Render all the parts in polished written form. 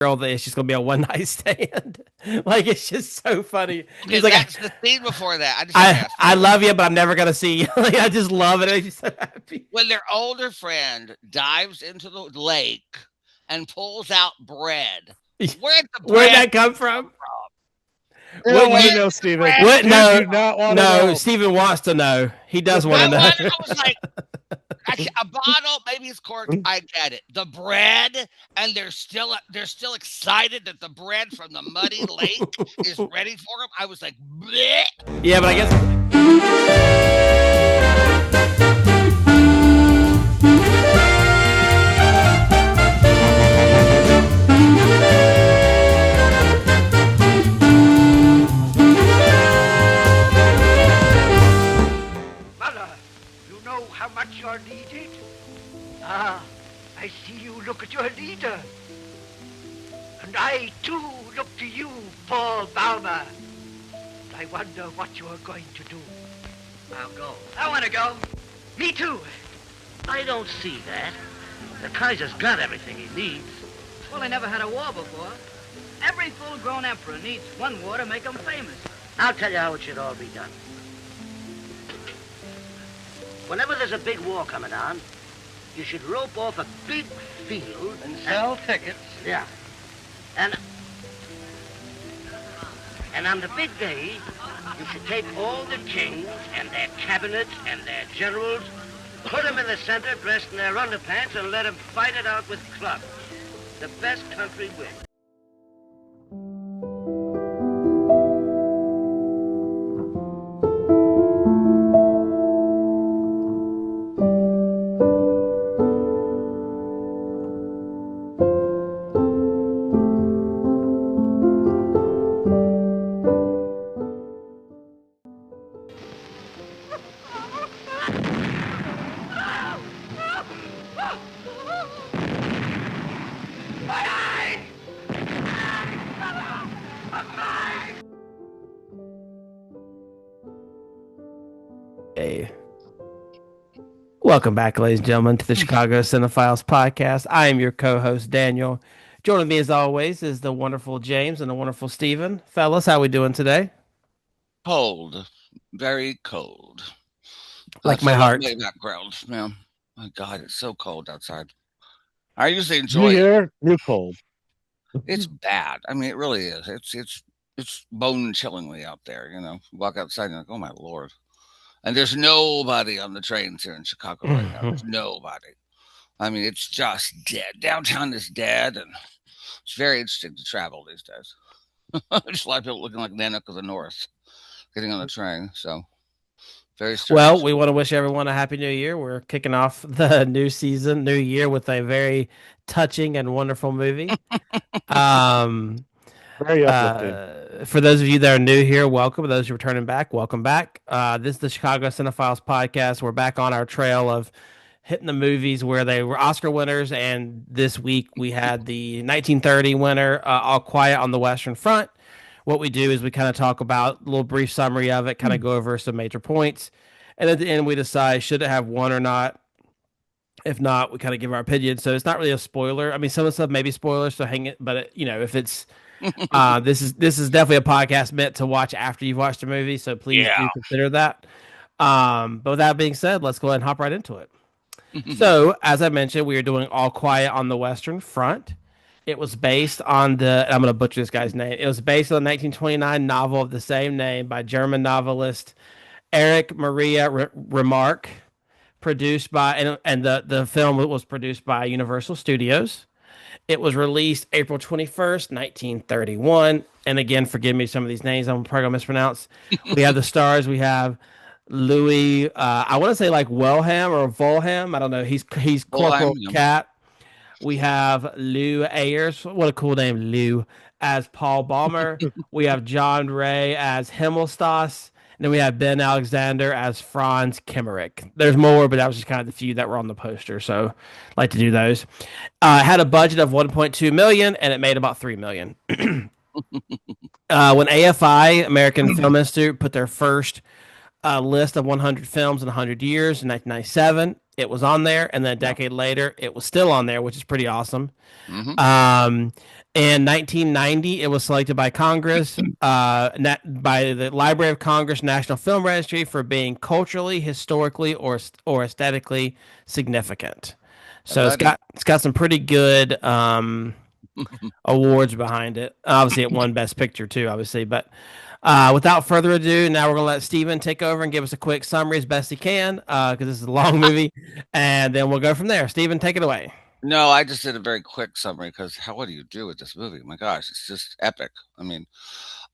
girl that it's just gonna be a one night stand. Like it's just so funny. Okay, He's like, that's the scene before that. I just have to ask you I this. love you, but I'm never gonna see you. Like, I just love it. I'm just so happy. When their older friend dives into the lake and pulls out bread, where'd the Where'd bread that come from? You don't want to Where's know, the Steven. bread? What? You No, do not want to no. know. Steven wants to know. He does want I to know. wanted, I was like, a bottle, maybe it's corked. I get it. The bread, and they're still excited that the bread from the muddy lake is ready for them. I was like, bleh. Yeah, but I guess. Mother, you know how much you're needed? Ah, I see you look at your leader. And I, too, look to you, Paul Baumer. I wonder what you are going to do. I'll go. I want to go. Me too. I don't see that. The Kaiser's got everything he needs. Well, they never had a war before. Every full-grown emperor needs one war to make him famous. I'll tell you how it should all be done. Whenever there's a big war coming on, you should rope off a big field And sell tickets. yeah. And on the big day, you should take all the kings and their cabinets and their generals, put them in the center dressed in their underpants, and let them fight it out with clubs. The best country wins. Hey. Welcome back, ladies and gentlemen, to the Chicago Cinephiles podcast. I am your co-host, Daniel. Joining me, as always, is the wonderful James and the wonderful Steven. Fellas, how we doing today? Cold, very cold. Like So my heart. my background, man. My God, it's so cold outside. I usually You enjoy it. here? You cold. It's bad. I mean, it really is. It's bone chillingly out there. Walk outside and you're like, oh my Lord. And there's nobody on the trains here in Chicago right now. There's nobody. I mean, it's just dead. Downtown is dead, and it's very interesting to travel these days. Just a lot of people looking like Nanook of the North getting on the train. So very strange. Well, we want to wish everyone a happy new year. We're kicking off the new season, new year with a very touching and wonderful movie. Very uplifting. For those of you that are new here, welcome. Those who are returning back, welcome back. This is the Chicago Cinephiles podcast. We're back on our trail of hitting the movies where they were Oscar winners, and this week we had the 1930 winner, All Quiet on the Western Front. What we do is we kind of talk about a little brief summary of it, kind of go over some major points, and at the end we decide should it have won or not. If not, we kind of give our opinion. So it's not really a spoiler. I mean, some of the stuff may be spoilers, so hang it. But if it's this is definitely a podcast meant to watch after you've watched the movie. So please do consider that. But with that being said, let's go ahead and hop right into it. So, as I mentioned, we are doing All Quiet on the Western Front. It was based on I'm going to butcher this guy's name. It was based on the 1929 novel of the same name by German novelist Erich Maria Remarque, produced by, and the film was produced by Universal Studios. It was released April 21st, 1931. And again, forgive me some of these names I'm probably going to mispronounce. We have the stars. We have Louis, I want to say like Wellham or Volham. I don't know. He's Corporal Volham, yeah. Cat. We have Lou Ayers. What a cool name, Lou, as Paul Ballmer. We have John Ray as Himmelstas. And then we have Ben Alexander as Franz Kimmerick. There's more, but that was just kind of the few that were on the poster. So I'd like to do those. It had a budget of 1.2 million, and it made about 3 million. When AFI, American Film Institute, put their first list of 100 films in 100 years in 1997, it was on there, and then a decade later, it was still on there, which is pretty awesome. In 1990, it was selected by Congress, by the Library of Congress National Film Registry for being culturally, historically, or aesthetically significant. So Alrighty. it's got some pretty good awards behind it. Obviously, it won Best Picture too, obviously. But without further ado, now we're gonna let Steven take over and give us a quick summary as best he can, because this is a long movie, and then we'll go from there. Steven, take it away. No, I just did a very quick summary because what do you do with this movie? My gosh, it's just epic. I mean,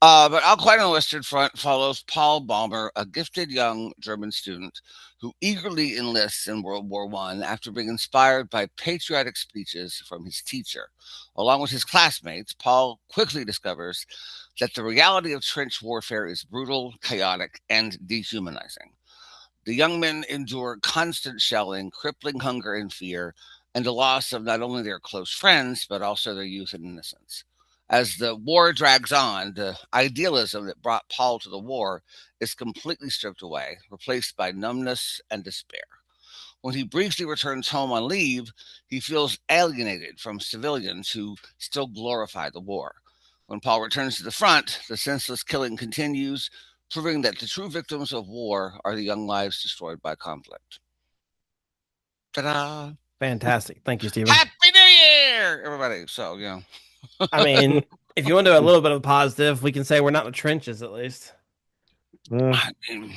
but All Quiet on the Western Front follows Paul Baumer, a gifted young German student who eagerly enlists in World War I after being inspired by patriotic speeches from his teacher. Along with his classmates, Paul quickly discovers that the reality of trench warfare is brutal, chaotic, and dehumanizing. The young men endure constant shelling, crippling hunger and fear, and the loss of not only their close friends, but also their youth and innocence. As the war drags on, the idealism that brought Paul to the war is completely stripped away, replaced by numbness and despair. When he briefly returns home on leave, he feels alienated from civilians who still glorify the war. When Paul returns to the front, the senseless killing continues, proving that the true victims of war are the young lives destroyed by conflict. Ta-da! Fantastic. Thank you, Steven. Happy New Year, everybody. So, yeah. I mean, if you want to do a little bit of positive, we can say we're not in the trenches at least. I mean,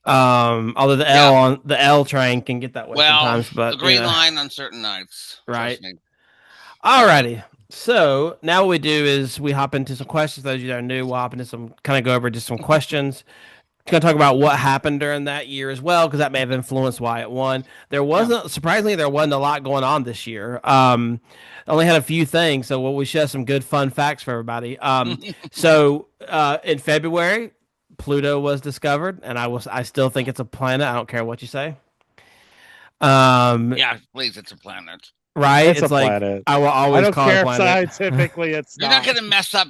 Although the L train can get that way sometimes, but the Green Line on certain nights. Right. Trust me. Alrighty. So now what we do is we hop into some questions. Those of you that are new, we'll hop into some kind of go over just some questions. Going to talk about what happened during that year as well, because that may have influenced why it won. Surprisingly, there wasn't a lot going on this year. Only had a few things, so we should have some good fun facts for everybody. So in February, Pluto was discovered, and I still think it's a planet. I don't care what you say. Yeah, please, it's a planet. Right? It's a like planet. I will always don't call it a care planet. scientifically. It's You're not going to mess up.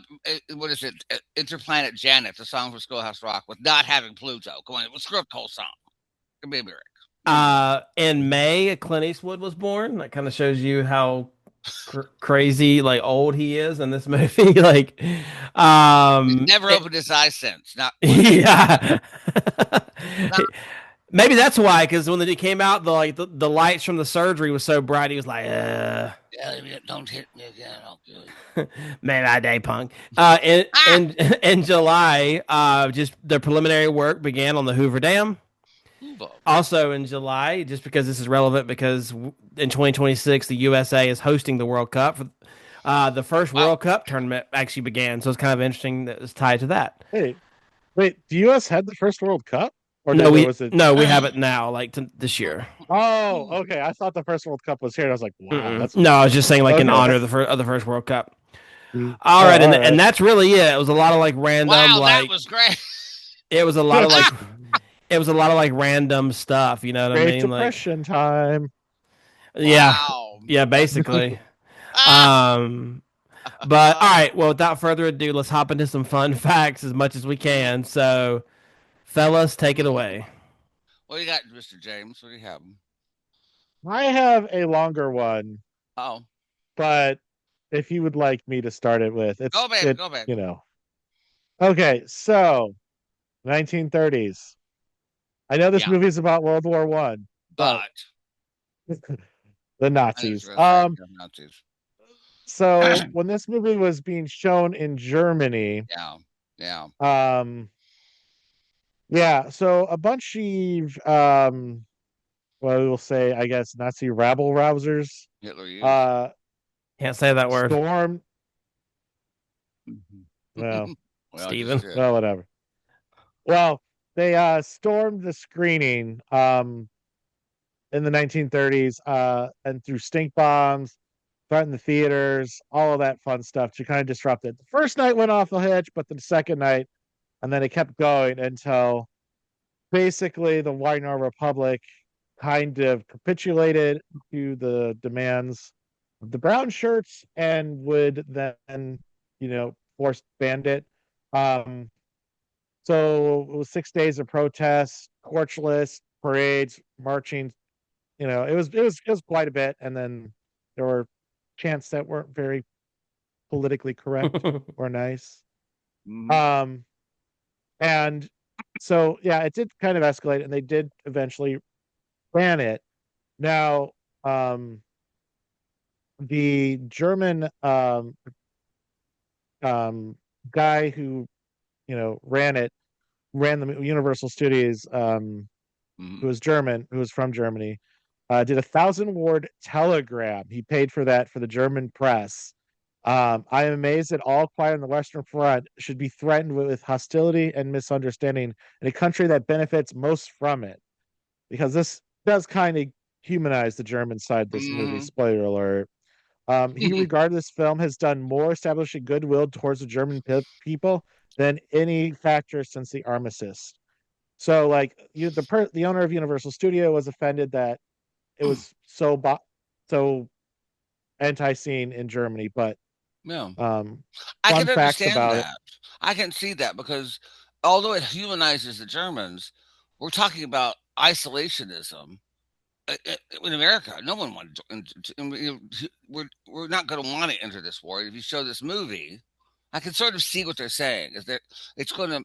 What is it? Interplanet Janet, the song from Schoolhouse Rock, with not having Pluto. Come on, screw up the whole song. Give me a lyric. In May, Clint Eastwood was born. That kind of shows you how crazy, like old he is in this movie. Like, He's never opened his eyes since. Not yeah. Maybe that's why, because when it came out, the lights from the surgery was so bright, he was like, don't hit me again. I'll kill you. Man, I day punk. In July, just the preliminary work began on the Hoover Dam. Also in July, just because this is relevant, because in 2026 the USA is hosting the World Cup. The first World Cup tournament actually began, so it's kind of interesting that it's tied to that. Hey, wait, the US had the first World Cup? Or no, we have it now, like this year. Oh, okay. I thought the first World Cup was here. And I was like, wow. No, I was just saying, like, in honor of the first World Cup. All right, and that's really it. It was a lot of like random. Wow, like, that was great. It was a lot of like, it was a lot of like random stuff. You know what I mean? Depression time. Yeah, wow. Yeah, basically. But all right. Well, without further ado, let's hop into some fun facts as much as we can. So, fellas, take it away. What do you got, Mr. James? What do you have? I have a longer one. Oh. But if you would like me to start it with, go back. You know. Okay, so 1930s. I know this movie is about World War One, but the Nazis. Nazis. So when this movie was being shown in Germany, so a bunch of well, we'll say, I guess, Nazi rabble rousers. Hitler can't say that word. Storm. Well, Steven. Well, whatever. Well, they stormed the screening in the 1930s and threw stink bombs, threatened the theaters, all of that fun stuff to kind of disrupt it. The first night went off the hitch, but the second night, and then it kept going until basically the Weimar Republic kind of capitulated to the demands of the brown shirts and would then, force banned it. So it was 6 days of protests, torchless parades, marching. It was quite a bit, and then there were chants that weren't very politically correct or nice. Mhm. And so yeah, it did kind of escalate, and they did eventually ban it. Now, the German um, guy who ran the Universal Studios, who Mhm. was German, who was from Germany, did a 1,000 word telegram. He paid for that for the German press. I am amazed that all quiet on the Western Front should be threatened with hostility and misunderstanding in a country that benefits most from it. Because this does kind of humanize the German side of this movie. Mhm. Spoiler alert. He regarded this film has done more establishing goodwill towards the German people than any factor since the armistice. So, like, the owner of Universal Studio was offended that it was so anti-scene in Germany. But Yeah. um, I fun can facts understand about it. that. I can see that because although it humanizes the Germans, we're talking about isolationism. In America, no one wanted we're not going to want to enter this war. If you show this movie, I can sort of see what they're saying. Is that it's going to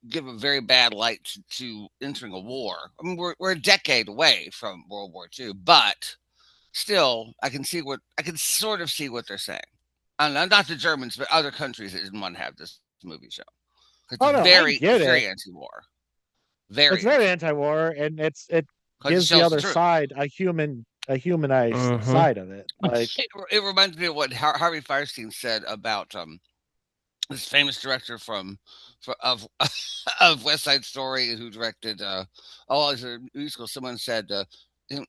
give a very bad light to entering a war. I mean, we're a decade away from World War II, but still, I can sort of see what they're saying. And not the Germans, but other countries that didn't want to have this movie show. Oh no, I It's get very it. anti-war, It's very very anti-war, anti-war, and it because it gives the shows the other truth. side a humanized Hmm. side of it. Like, It reminds me of what Harvey Firestein said about this famous director of of West Side Story who directed oh, it's a musical. Someone said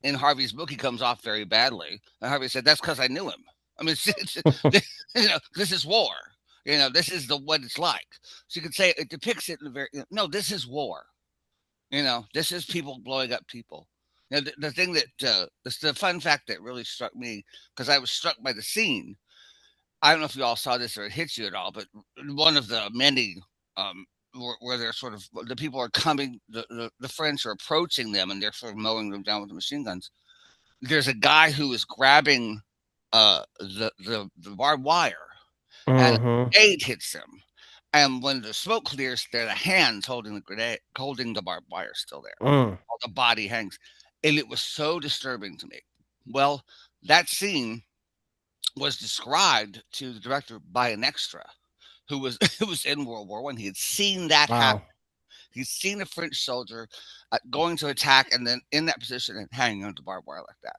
in Harvey's book he comes off very badly, and Harvey said that's because I knew him. I mean, this is war. This is what it's like. So you could say it depicts it in a very no. This is war. This is people blowing up people. The thing that the fun fact that really struck me because I was struck by the scene. I don't know if you all saw this or it hits you at all, but one of the many where they're sort of the people are coming, the French are approaching them and they're sort of mowing them down with the machine guns. There's a guy who is grabbing the barbed wire, and a Hmm. grenade hits him. And when the smoke clears, there are the hands holding the grenade, holding the barbed wire still there. Mm. While the body hangs, and it was so disturbing to me. Well, that scene was described to the director by an extra who was who was in World War One. He had seen that happen. Wow. He'd seen a French soldier going to attack and then in that position and hanging onto barbed wire like that.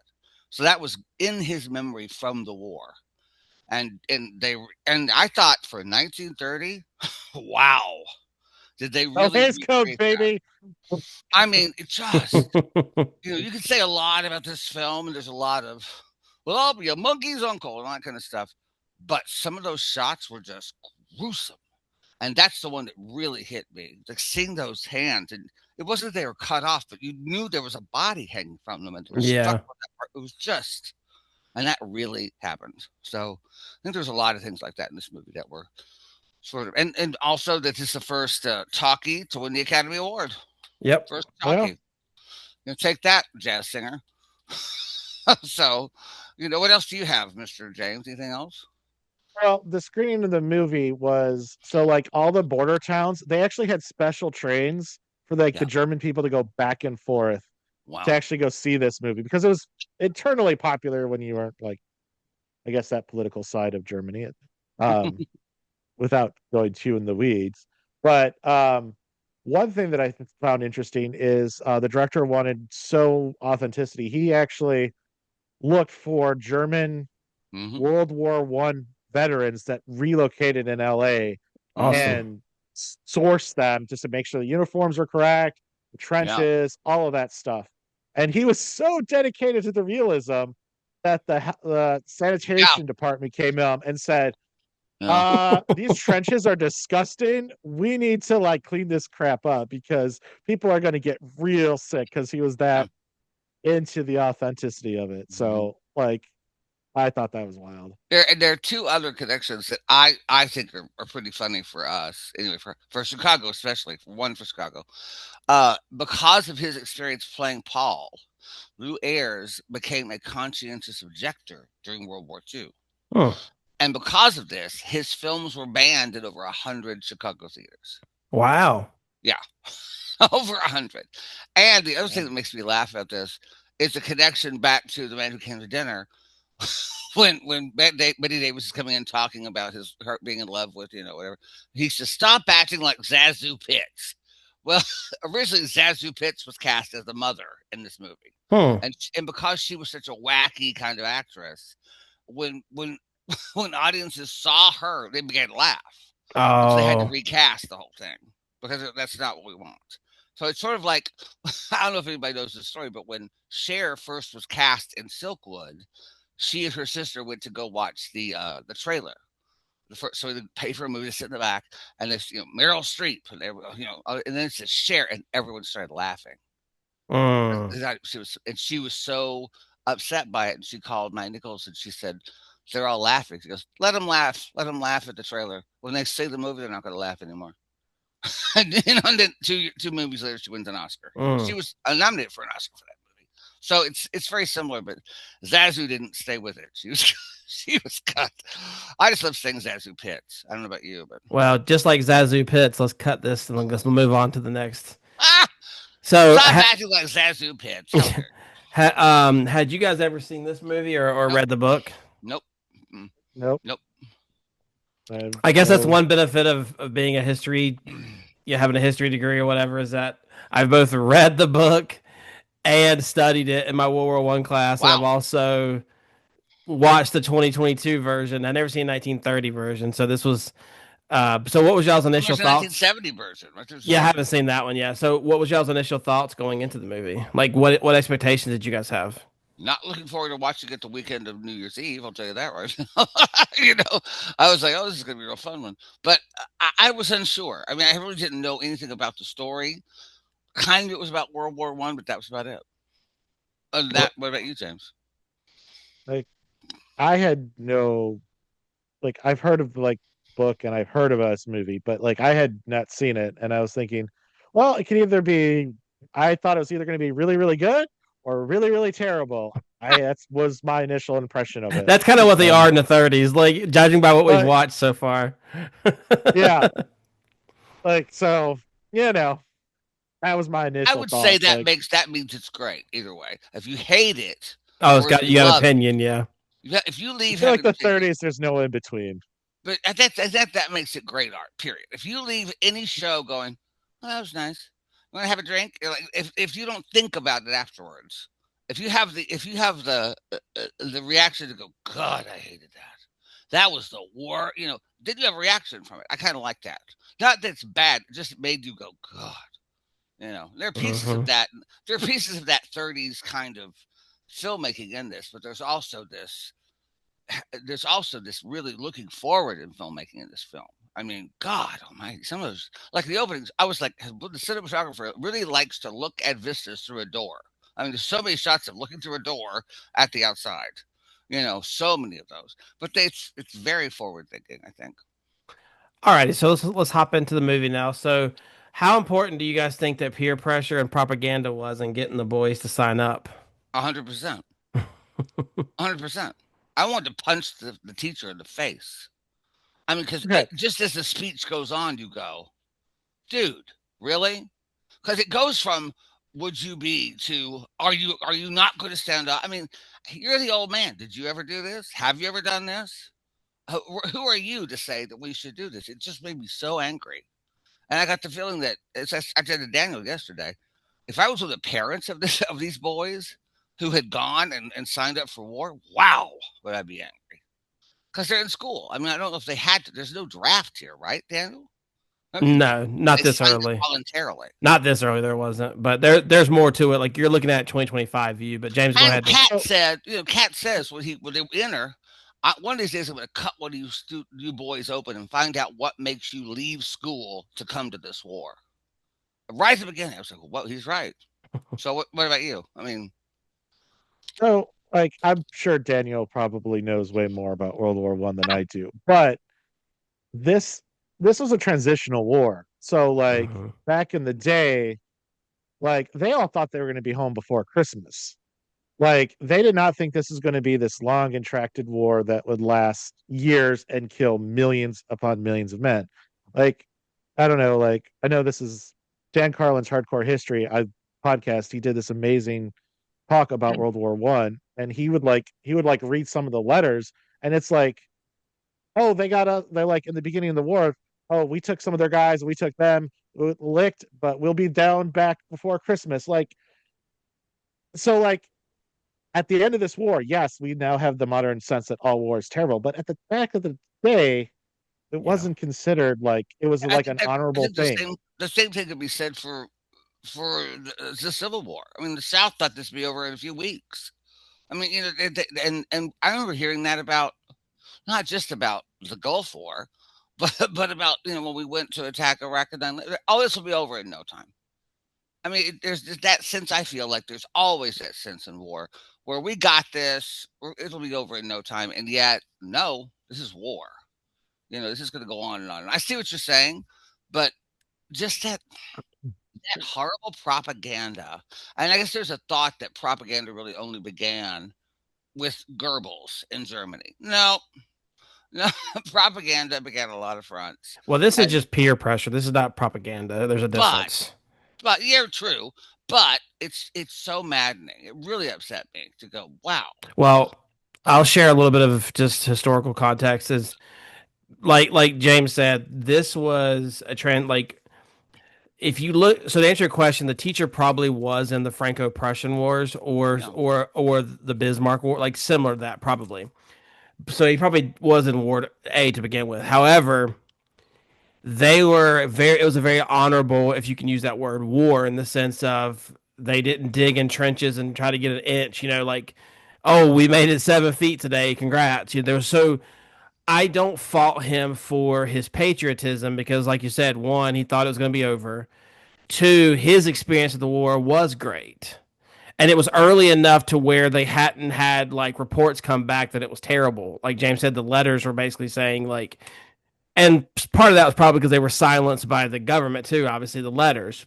So that was in his memory from the war. And I thought for 1930, wow, did they oh, really Hays Code, recreate that? baby. I mean, it just you can say a lot about this film, and there's a lot of, well, I'll be a monkey's uncle and all that kind of stuff. But some of those shots were just gruesome. And that's the one that really hit me. Like seeing those hands, and it wasn't that they were cut off, but you knew there was a body hanging from them, and they were stuck Yeah. on that part. It was just, and that really happened. So I think there's a lot of things like that in this movie that were sort of, and also that this is the first talkie to win the Academy Award. Yep. First Well, talkie. Take that, jazz singer. So, what else do you have, Mr. James? Anything else? well, the screening of the movie was so, like, all the border towns, they actually had special trains for, like, Yeah. the German people to go back and forth to Wow. actually go see this movie because it was eternally popular when you weren't, like, I guess, that political side of Germany. Um, without going too in the weeds. But one thing that I found interesting is the director wanted so authenticity. He actually looked for German Hmm. World War One veterans that relocated in LA Hmm. Awesome. and sourced them just to make sure the uniforms were correct, the Yeah. trenches, all of that stuff. And he was so dedicated to the realism that the Yeah. sanitation department came up and said, Yeah. these trenches are disgusting. We need to, like, clean this crap up because people are going to get real sick because he was Yeah. that into the authenticity of it. Hmm. So, like, I thought that was wild. There are two other connections that I think are pretty funny for us. Anyway, for Chicago, especially for one for Chicago. Because of his experience playing Paul, Lou Ayres became a conscientious objector during World War II. Huh. And because of this, his films were banned in over 100 Chicago theaters. Wow. Yeah, over 100. And the other thing that makes me laugh about this is the connection back to The Man Who Came to Dinner. when Betty Davis is coming in talking about her being in love with, whatever, he says, stop acting like Zazu Pitts. Well, originally Zazu Pitts was cast as the mother in this movie. And because she was such a wacky kind of actress, when when audiences saw her, they began to laugh. And so they had to recast the whole thing because that's not what we want. So it's sort of like, I don't know if anybody knows this story, but when Cher first was cast in Silkwood, she and her sister went to go watch the trailer. So they paid for a movie to sit in the back, and there's Meryl Streep, and and then it says Cher, and everyone started laughing. She was so upset by it, and she called Mike Nichols, and she said, they're all laughing. She goes, let them laugh at the trailer. When they see the movie, they're not going to laugh anymore. And then two movies later, she wins an Oscar. She was nominated for an Oscar for that movie. So it's very similar, but Zazu didn't stay with it. She was cut. I just love saying Zazu Pitts. I don't know about you, but well, just like Zazu Pitts, let's cut this and let's move on to the next. So stop acting like Zazu Pitts. Had you guys ever seen this movie or read the book? Nope. Nope. I guess that's one benefit of being a history, having a history degree or whatever, is that I've both read the book and studied it in my World War I class. Wow. And I've also watched the 2022 version. I never seen the 1930 version. So this was, so what was y'all's initial thoughts? 1970 version. Yeah, I haven't seen that one yet. So what was y'all's initial thoughts going into the movie? Like what expectations did you guys have? Not looking forward to watching it the weekend of New Year's Eve. I'll tell you that right now. I was like, oh, this is going to be a real fun one. But I was unsure. I mean, I really didn't know anything about the story. Kind of it was about World War I, but that was about it. Other than that, what about you, James? Like, I had no, like, I've heard of the book and I've heard of this movie, but I had not seen it. And I was thinking, well, it can either be, I thought it was either going to be really, really good or really, really terrible. That was my initial impression of it. That's kind of what they are in the 30s, like judging by what we've watched so far. Yeah. So, that was my initial I would say that means it's great either way. If you hate it, you got an opinion, yeah. If you leave, I feel like the 30s, there's no in between. But that makes it great art. Period. If you leave any show going, well, that was nice, want to have a drink? If you don't think about it afterwards, if you have the reaction to go, God, I hated that. That was the worst. Did you have a reaction from it? I kind of like that. Not that it's bad. It just made you go, God. There are pieces of that. There are pieces of that 30s kind of filmmaking in this, but there's also this really looking forward in filmmaking in this film. I mean, God almighty, some of those, like the openings, I was like, the cinematographer really likes to look at vistas through a door. I mean, there's so many shots of looking through a door at the outside, so many of those, but it's very forward thinking, I think. All right. So let's hop into the movie now. So how important do you guys think that peer pressure and propaganda was in getting the boys to sign up? 100%. 100%. I wanted to punch the teacher in the face. I mean, because just as the speech goes on, you go, dude, really? Because it goes from would you be to are you not going to stand up? I mean, you're the old man. Did you ever do this? Have you ever done this? Who are you to say that we should do this? It just made me so angry. And I got the feeling that, as I said to Daniel yesterday, if I was with the parents of these boys who had gone and signed up for war, wow, would I be angry. Because they're in school. I mean, I don't know if they had to. There's no draft here, right, Daniel? No, not this early. Voluntarily. Not this early, there wasn't. But there's more to it. Like, you're looking at 2025 view. But James, go ahead. Kat says when they enter, one of these days I'm going to cut one of you boys open and find out what makes you leave school to come to this war. Right at the beginning, I was like, well, he's right. So what about you? I mean... So, I'm sure Daniel probably knows way more about World War I than I do, but this was a transitional war. So, back in the day, they all thought they were going to be home before Christmas. Like they did not think this was going to be this long and tracted war that would last years and kill millions upon millions of men. Like I don't know, like I know this is Dan Carlin's Hardcore History I podcast. He did this amazing talk about World War One, and he would like read some of the letters, and it's like, oh, they're like in the beginning of the war, oh, we took some of their guys, we took them, licked, but we'll be down back before Christmas. Like so, like at the end of this war, yes, we now have the modern sense that all war is terrible, but at the back of the day, it Yeah. wasn't considered like it was I like an think I honorable think thing. the same thing could be said for the Civil War. I mean, the South thought this would be over in a few weeks. I mean, and I remember hearing that about not just about the Gulf War, but about when we went to attack Iraq and then oh, this will be over in no time. I mean, there's just that sense. I feel like there's always that sense in war where we got this, it'll be over in no time, and yet no, this is war. This is going to go on and on. And I see what you're saying, but just that horrible propaganda. And I guess there's a thought that propaganda really only began with Goebbels in Germany. No, no, propaganda began a lot of fronts. Well, this is And, just peer pressure. This is not propaganda. There's a but, difference. but yeah, true. But it's so maddening. It really upset me to go, wow. Well, I'll share a little bit of just historical context. Is like James said, this was a trend. Like if you look, so to answer your question, the teacher probably was in the Franco-Prussian Wars Yeah. or the Bismarck War, like similar to that probably. So he probably was in War A to begin with. However, it was a very honorable, if you can use that word, war in the sense of they didn't dig in trenches and try to get an inch, like, oh, we made it 7 feet today, congrats. There was so I don't fault him for his patriotism because, like you said, one, he thought it was going to be over. Two, his experience of the war was great. And it was early enough to where they hadn't had like reports come back that it was terrible. Like James said, the letters were basically saying like, and part of that was probably because they were silenced by the government too. Obviously, the letters.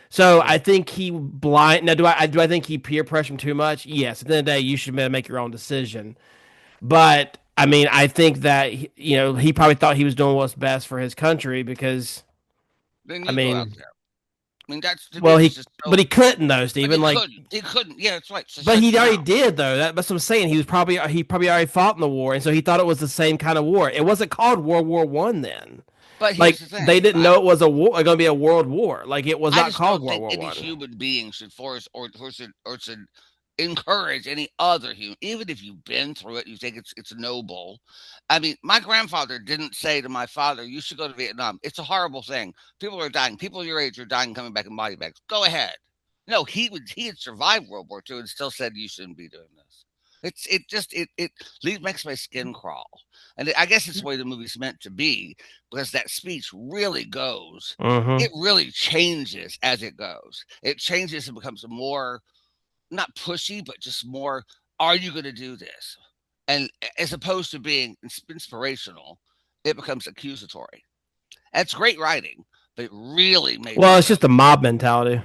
So I think he blind. Now, do I think he peer pressured him too much? Yes. At the end of the day, you should make your own decision. But I mean, I think that he probably thought he was doing what's best for his country because Then I you go out mean, there. I mean, that's to me, well, it's just but so. he couldn't though, But Stephen. Like, he couldn't. Yeah, that's right. So but shut he your already mouth. did though. That's what I'm saying. He probably already fought in the war, and so he thought it was the same kind of war. It wasn't called World War One then. But here's Like the thing. they didn't know it was a war, going to be a world war. Like it was I not just called don't World think War any One. human being should force or should encourage any other human, even if you've been through it, you think it's noble. I mean, my grandfather didn't say to my father, "You should go to Vietnam. It's a horrible thing. People are dying. People your age are dying, coming back in body bags. Go ahead." No, he had survived World War II and still said you shouldn't be doing this. It makes my skin crawl, and I guess it's the way the movie's meant to be because that speech really goes. Mm-hmm. It really changes as it goes. It changes and becomes more not pushy, but just more. Are you going to do this? And as opposed to being inspirational, it becomes accusatory. That's great writing, but it really made me Well, it's go. just a mob mentality.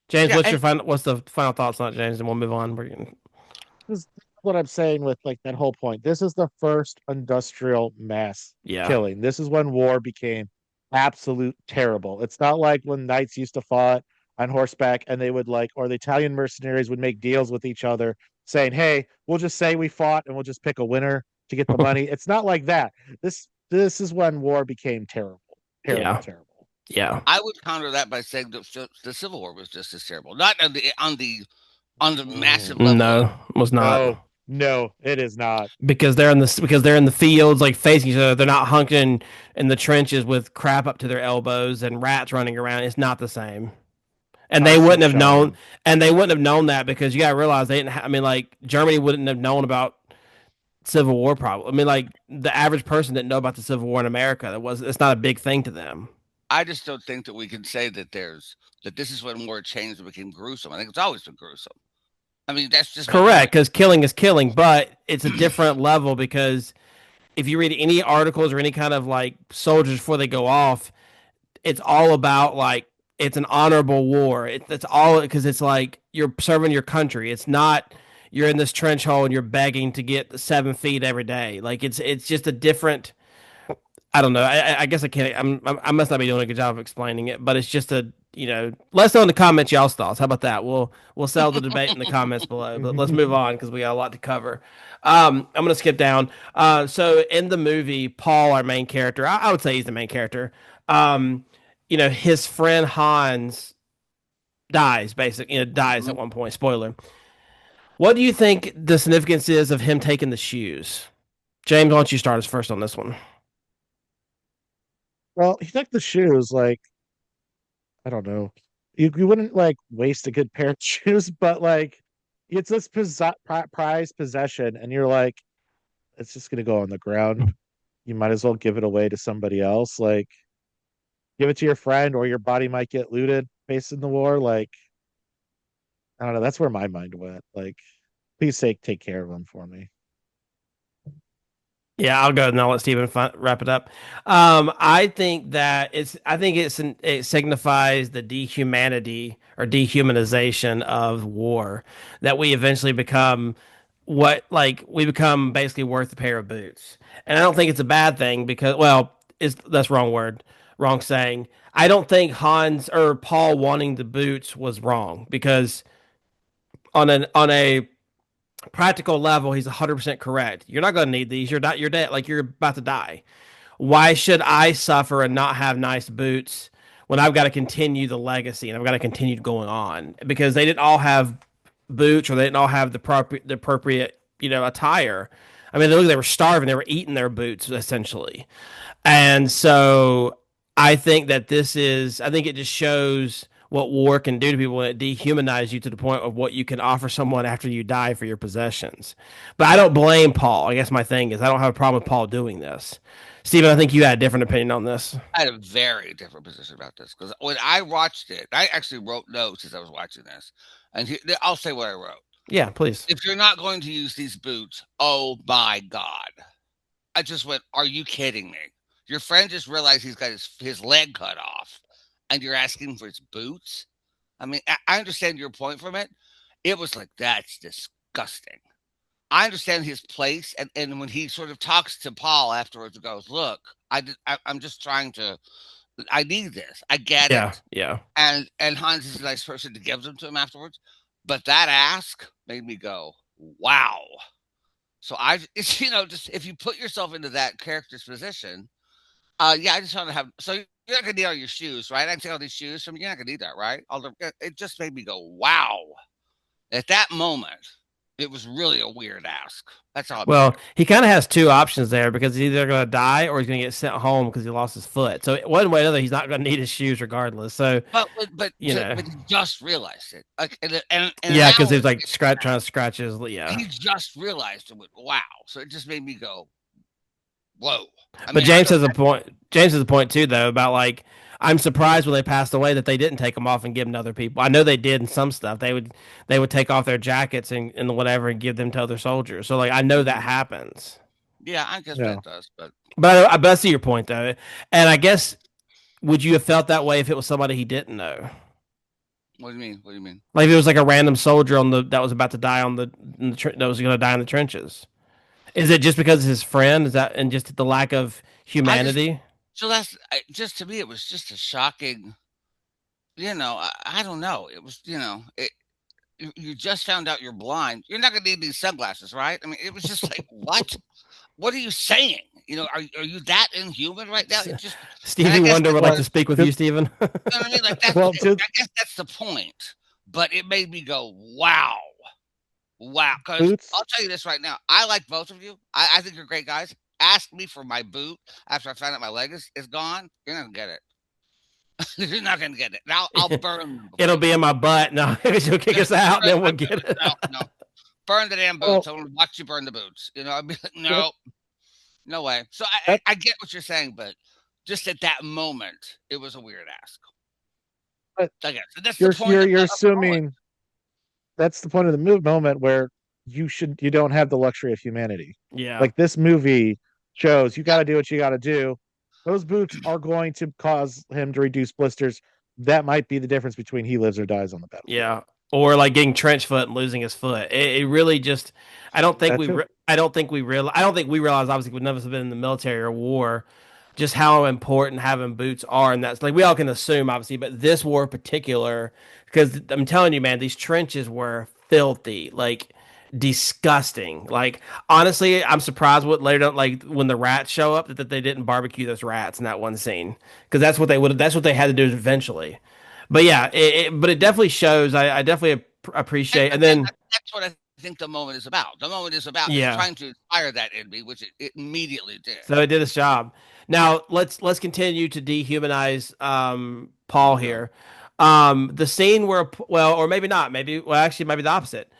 James, Yeah, and what's the final thoughts on it, James? And we'll move on. This is what I'm saying with like that whole point. This is the first industrial mass Yeah. killing. This is when war became absolute terrible. It's not like when knights used to fight on horseback and they would like, or the Italian mercenaries would make deals with each other saying, hey, we'll just say we fought and we'll just pick a winner to get the money. It's not like that. This is when war became terrible. Terrible, Yeah. terrible. Yeah. I would counter that by saying that the Civil War was just as terrible. Not on the massive level. No, it was not. No, it is not. Because they're in the fields, like facing each other. They're not hunking in the trenches with crap up to their elbows and rats running around. It's not the same. And they wouldn't have known. And they wouldn't have known that because you got to realize they didn't. I mean, like Germany wouldn't have known about Civil War. Probably. I mean, like the average person didn't know about the Civil War in America. It's not a big thing to them. I just don't think that we can say that this is when war changed and became gruesome. I think it's always been gruesome. I mean, that's just correct because killing is killing, but it's a different level because if you read any articles or any kind of like soldiers before they go off, it's all about like it's an honorable war. It's all because it's like you're serving your country. It's not you're in this trench hole and you're begging to get 7 feet every day. Like it's just a different. I don't know. I guess I can't. I must not be doing a good job of explaining it, but it's just a let us know in the comments y'all's thoughts. How about that? We'll sell the debate in the comments below. But let's move on because we got a lot to cover. I'm gonna skip down. So in the movie, Paul, our main character, I would say he's the main character. Um, his friend Hans dies basically. Dies at one point. Spoiler. What do you think the significance is of him taking the shoes? James, why don't you start us first on this one? Well, he took the shoes, like, I don't know. You wouldn't like waste a good pair of shoes, but like it's this prized possession, and you're like, it's just gonna go on the ground. You might as well give it away to somebody else. Like, give it to your friend, or your body might get looted based in the war. Like, I don't know. That's where my mind went. Like, please take care of them for me. Yeah, I'll go and I'll let Steven wrap it up. I think that it signifies the dehumanity or dehumanization of war, that we eventually become we become basically worth a pair of boots. And I don't think it's a bad thing because, well, that's wrong word, wrong saying. I don't think Hans or Paul wanting the boots was wrong because on a practical level, he's 100% correct. You're not going to need these. You're dead. Like, you're about to die. Why should I suffer and not have nice boots when I've got to continue the legacy and I've got to continue going on? Because they didn't all have boots, or they didn't all have the appropriate attire. I mean, they were starving. They were eating their boots essentially. And so I think it just shows what war can do to people when it dehumanizes you to the point of what you can offer someone after you die for your possessions. But I don't blame Paul. I guess my thing is I don't have a problem with Paul doing this. Steven, I think you had a different opinion on this. I had a very different position about this because when I watched it, I actually wrote notes as I was watching this, and I'll say what I wrote. Yeah, please. If you're not going to use these boots, oh my God. I just went, are you kidding me? Your friend just realized he's got his leg cut off, and you're asking for his boots? I mean, I understand your point from it. It was like, that's disgusting. I understand his place, and when he sort of talks to Paul afterwards and goes, look, I'm just trying to, I need this. I get Yeah, it. yeah. And Hans is a nice person to give them to him afterwards. But that ask made me go, wow. So it's, just if you put yourself into that character's position, yeah, I just want to have. So you're not gonna need all your shoes, right? I can take all these shoes from you. You're not gonna need that, right? It just made me go, wow. At that moment, it was really a weird ask. That's all I'm Well, saying. he kind of has two options there because he's either going to die or he's going to get sent home because he lost his foot. So one way or another, he's not going to need his shoes regardless. So But he just realized it. Like and yeah, now because he was like trying to scratch his. Yeah, he just realized it. Went, wow. So it just made me go, whoa. but James has a point. James has a point too, though, about like I'm surprised when they passed away that they didn't take them off and give them to other people. I know they did in some stuff. They would take off their jackets and whatever and give them to other soldiers. So like I know that happens. Yeah, I guess Yeah. that does. But I see your point though, and I guess would you have felt that way if it was somebody he didn't know? What do you mean? What do you mean? Like if it was like a random soldier that was about to die that was going to die in the trenches. Is it just because his friend? Is that and just the lack of humanity? So that's just to me. It was just a shocking. I don't know. It was, you just found out you're blind. You're not going to need these sunglasses, right? I mean, it was just like, what? What are you saying? Are you that inhuman right now? It just Stevie Wonder would like to speak with you, Steven. You know what I mean? Like that's, Well, I guess that's the point. But it made me go, wow. Wow. Because Boots. I'll tell you this right now. I like both of you. I think you're great guys. Ask me for my boot after I find out my leg is gone. You're not going to get it. You're not going to get it. And I'll burn them. It'll be in my butt. No, she'll kick us out, and then we'll get it. No. Burn the damn boots. I want to watch you burn the boots. I'd be like, no way. So I get what you're saying, but just at that moment, it was a weird ask. But I guess. That's you're the point you're assuming that's the point of the moment where you don't have the luxury of humanity. Yeah. Like this movie shows you got to do what you got to do. Those boots are going to cause him to reduce blisters. That might be the difference between he lives or dies on the battlefield. Yeah. or like getting trench foot and losing his foot. It really just. I don't think That we. too. I don't think we realize. I don't think we realize. Obviously, none of us have been in the military or war. Just how important having boots are, and that's like we all can assume, obviously, but this war in particular, because I'm telling you, man, these trenches were filthy, like disgusting. Like honestly, I'm surprised what later, like when the rats show up, that they didn't barbecue those rats in that one scene, because that's what they would. That's what they had to do eventually. But yeah, but it definitely shows. I definitely appreciate. And then That's what I think the moment is about. The moment is about is yeah, trying to inspire that in me, which it immediately did. so it did its job. Now let's continue to dehumanize Paul Yeah. here. The scene where, well, or maybe not, maybe, well, actually, maybe the opposite.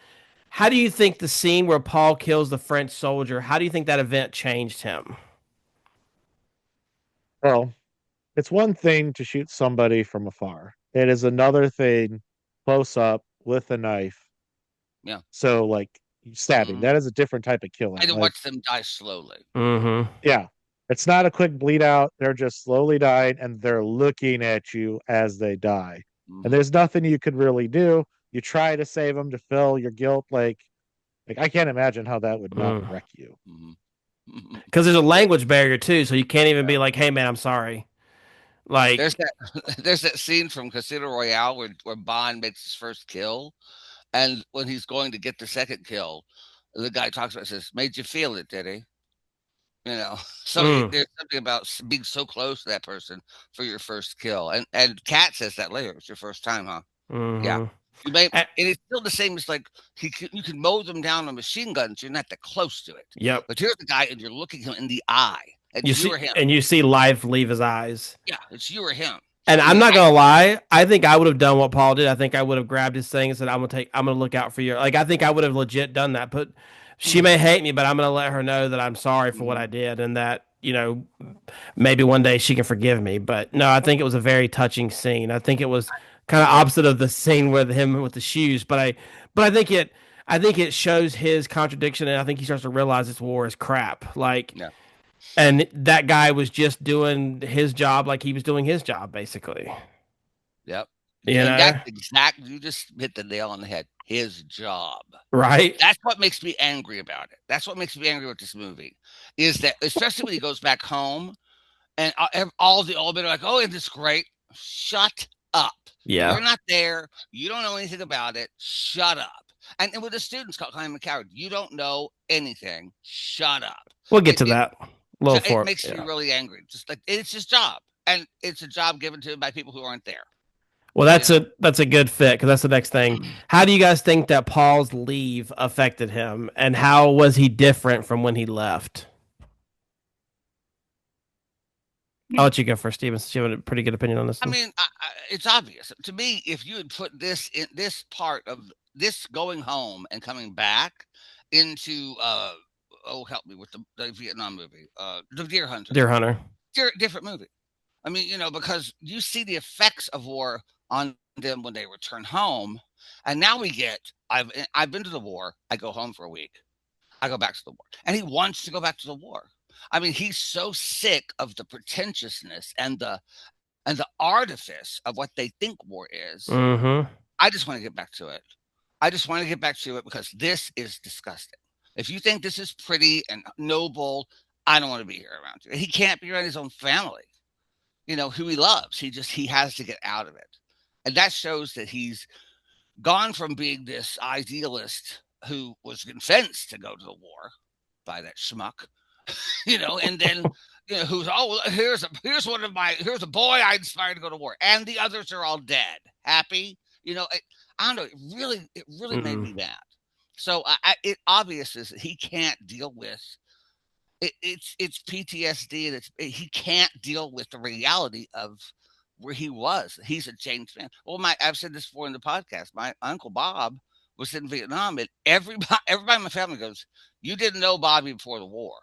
How do you think the scene where Paul kills the French soldier? How do you think that event changed him? Well, it's one thing to shoot somebody from afar. It is another thing close up with a knife. Yeah. So like stabbing, Mhm. that is a different type of killing. And to Like, watch them die slowly. Mm-hmm. yeah, it's not a quick bleed out. They're just slowly dying and they're looking at you as they die. And Mhm. there's nothing you could really do. You try to save them to fill your guilt. Like I can't imagine how that would not Mm. wreck you. Mhm. Mhm. Because there's a There language barrier too, so you can't even yeah. be like, "Hey, man, I'm sorry." There's Like, that there's that scene from Casino Royale where Bond makes his first kill, and when he's going to get the second kill, the guy talks about says, "Made you feel it, did he?" You know, so mm, there's something about being so close to that person for your first kill, and Kat says that later. It's your first time, huh? Yeah, mm-hmm. you may, and it's still the same as like you can mow them down on machine guns. You're not that close to it, Yep. but here's the guy, and you're looking him in the eye. You It's you or see, him. and you see life leave his eyes. Yeah, it's you or him. And I I'm mean, not gonna lie, I think I would have done what Paul did. I think I would have grabbed his thing and said, I'm gonna look out for you." Like I think I would have legit done that. But she may hate me, but I'm gonna let her know that I'm sorry for what I Mhm. did and that, maybe one day she can forgive me. But no, I think it was a very touching scene. I think it was kind of opposite of the scene with him with the shoes. But I think it shows his contradiction, and I think he starts to realize this war is crap. Like, Yeah. and that guy was just doing his job like he was doing his job, basically. Yep. You And that's know, exactly you just hit the nail on the head. His job. right? That's what makes me angry about it. That's what makes me angry with this movie, is that especially when he goes back home and all the old men are like, "Oh, isn't this great?" Shut up. You're Yeah, not there. You don't know anything about it. Shut up. And with the students calling him a coward, you don't know anything. Shut up. we'll get It to it that. A little it for makes me yeah. really angry. Just like it's his job, and it's a job given to him by people who aren't there. Well, You know. that's a good fit because that's the next thing. How do you guys think that Paul's leave affected him, and how was he different from when he left? I'll let you go first, Steven, since you have a pretty good opinion on this I one. mean, it's obvious to me. If you had put this in this part of this going home and coming back into oh help me with the Vietnam movie, the Deer Hunter, Dear Hunter. different movie. I mean, because you see the effects of war on them when they return home, and now we get I've been to the war. I go home for a week. I go back to the war, and he wants to go back to the war. I mean, he's so sick of the pretentiousness and the artifice of what they think war is. Mm-hmm. I just want to get back to it. I just want to get back to it because this is disgusting. If you think this is pretty and noble, I don't want to be here around you. He can't be around his own family, who he loves. He has to get out of it. And that shows that he's gone from being this idealist who was convinced to go to the war by that schmuck, and then who's here's a boy I inspired to go to war, and the others are all dead. Happy, I don't know. It really made Mm-mm. me mad. So it obvious is that he can't deal with it. It's PTSD, and he can't deal with the reality of where he was. He's a changed man. Well, I've said this before in the podcast. My uncle Bob was in Vietnam, and everybody in my family goes, "You didn't know Bobby before the war."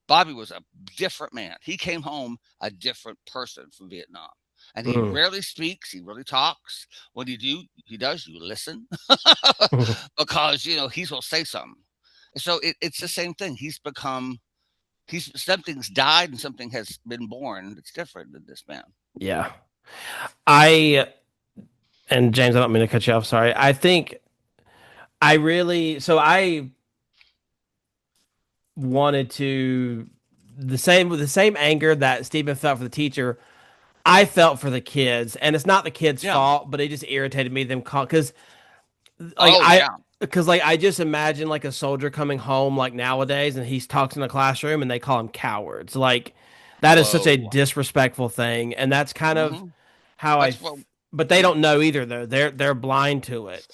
Bobby was a different man. He came home a different person from Vietnam. And he Mm. rarely speaks, he really talks. When he does, you listen because he will say something. So it's the same thing. Something's died and something has been born that's different than this man. Yeah. I And James, I don't mean to cut you off. Sorry. I think I wanted to the same anger that Stephen felt for the teacher. I felt for the kids, and it's not the kids' Yeah. fault, but it just irritated me them call because like Oh I yeah. because like I just imagine like a soldier coming home like nowadays, and he's talks in the classroom, and they call him cowards. Like that is such a Whoa. disrespectful thing, and that's kind of Hmm. how That's what. but they don't know either though. They're blind to it.